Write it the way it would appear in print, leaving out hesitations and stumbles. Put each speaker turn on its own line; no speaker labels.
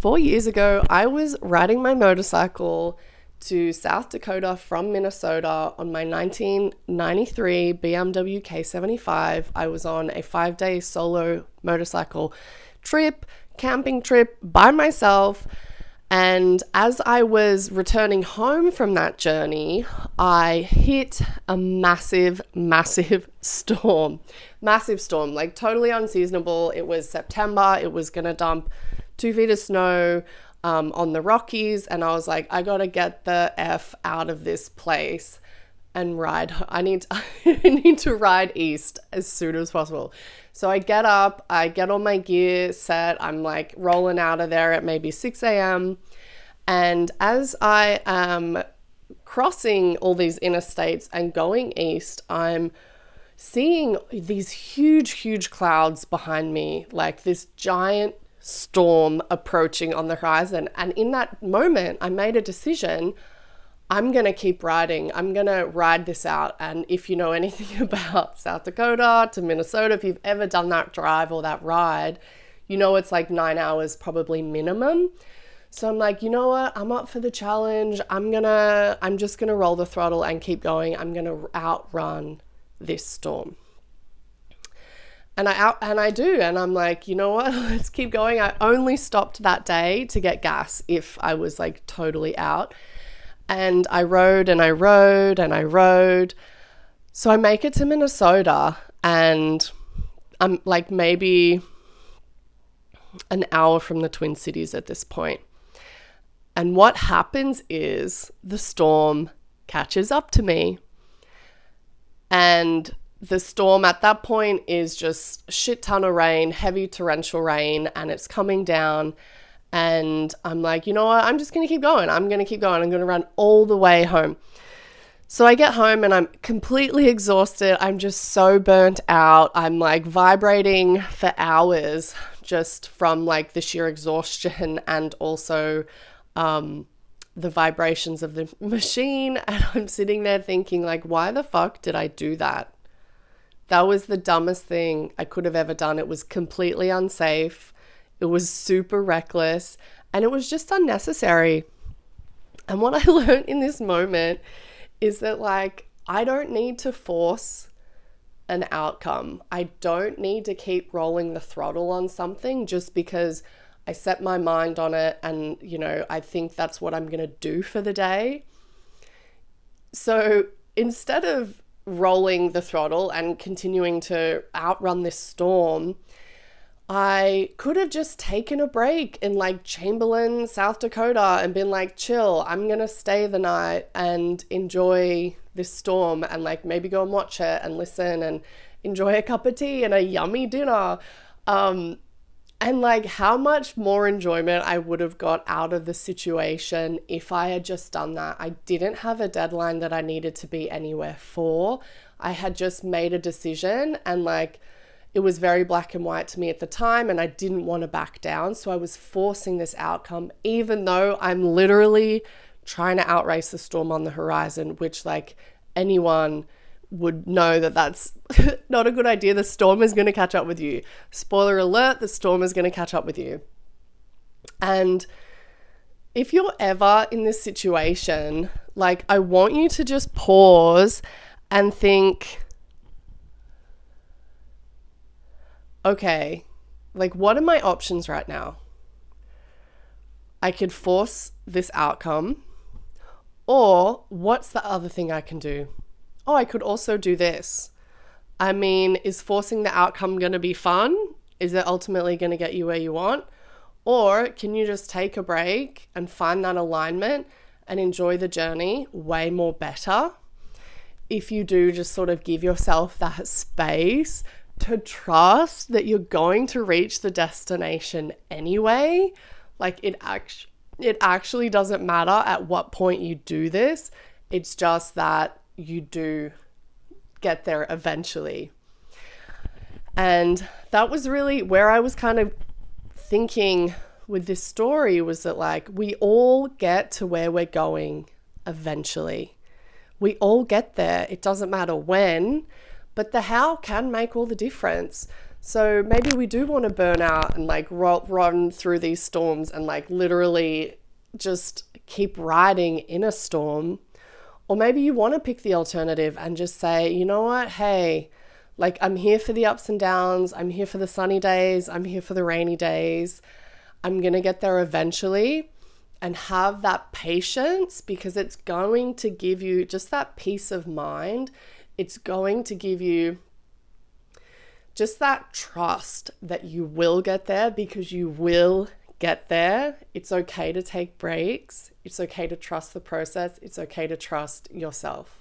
4 years ago, I was riding my motorcycle to South Dakota from Minnesota on my 1993 BMW K75. I was on a 5-day solo motorcycle trip, camping trip by myself. And as I was returning home from that journey, I hit a massive, massive storm. Massive storm, like totally unseasonable. It was September. It was going to dump 2 feet of snow on the Rockies. And I was like, I got to get the F out of this place and ride. I need to ride east as soon as possible. So I get up, I get all my gear set. I'm like rolling out of there at maybe 6 a.m. And as I am crossing all these interstates and going east, I'm seeing these huge, huge clouds behind me, like this giant storm approaching on the horizon. And in that moment, I made a decision. I'm going to keep riding. I'm going to ride this out. And if you know anything about South Dakota to Minnesota, if you've ever done that drive or that ride, you know it's like 9 hours probably minimum. So I'm like, you know what? I'm up for the challenge. I'm just going to roll the throttle and keep going. I'm going to outrun this storm. And I do. And I'm like, you know what? Let's keep going. I only stopped that day to get gas if I was like totally out. And I rode and I rode and I rode. So I make it to Minnesota and I'm like maybe an hour from the Twin Cities at this point. And what happens is the storm catches up to me. And the storm at that point is just a shit ton of rain, heavy torrential rain, and it's coming down. And I'm like, you know what? I'm just going to keep going. I'm going to run all the way home. So I get home and I'm completely exhausted. I'm just so burnt out. I'm like vibrating for hours just from like the sheer exhaustion and also the vibrations of the machine. And I'm sitting there thinking like, why the fuck did I do that? That was the dumbest thing I could have ever done. It was completely unsafe. It was super reckless and it was just unnecessary. And what I learned in this moment is that like, I don't need to force an outcome. I don't need to keep rolling the throttle on something just because I set my mind on it and, you know, I think that's what I'm going to do for the day. So instead of rolling the throttle and continuing to outrun this storm, I could have just taken a break in like Chamberlain, South Dakota and been like, chill, I'm going to stay the night and enjoy this storm and like maybe go and watch it and listen and enjoy a cup of tea and a yummy dinner. And like how much more enjoyment I would have got out of the situation if I had just done that. I didn't have a deadline that I needed to be anywhere for. I had just made a decision and like, it was very black and white to me at the time and I didn't want to back down. So I was forcing this outcome, even though I'm literally trying to outrace the storm on the horizon, which like anyone would know that that's not a good idea. The storm is going to catch up with you. Spoiler alert, the storm is going to catch up with you. And if you're ever in this situation, like I want you to just pause and think, okay, like what are my options right now? I could force this outcome, or what's the other thing I can do? Oh, I could also do this. I mean, is forcing the outcome going to be fun? Is it ultimately going to get you where you want? Or can you just take a break and find that alignment and enjoy the journey way more better? If you do just sort of give yourself that space to trust that you're going to reach the destination anyway, like it actually doesn't matter at what point you do this. It's just that you do get there eventually. And that was really where I was kind of thinking with this story, was that like we all get to where we're going eventually. We all get there. It doesn't matter when, but the how can make all the difference. So maybe we do want to burn out and like run through these storms and like literally just keep riding in a storm. Or maybe you want to pick the alternative and just say, you know what, hey, like I'm here for the ups and downs. I'm here for the sunny days. I'm here for the rainy days. I'm going to get there eventually, and have that patience, because it's going to give you just that peace of mind. It's going to give you just that trust that you will get there, because you will get there. It's okay to take breaks. It's okay to trust the process. It's okay to trust yourself.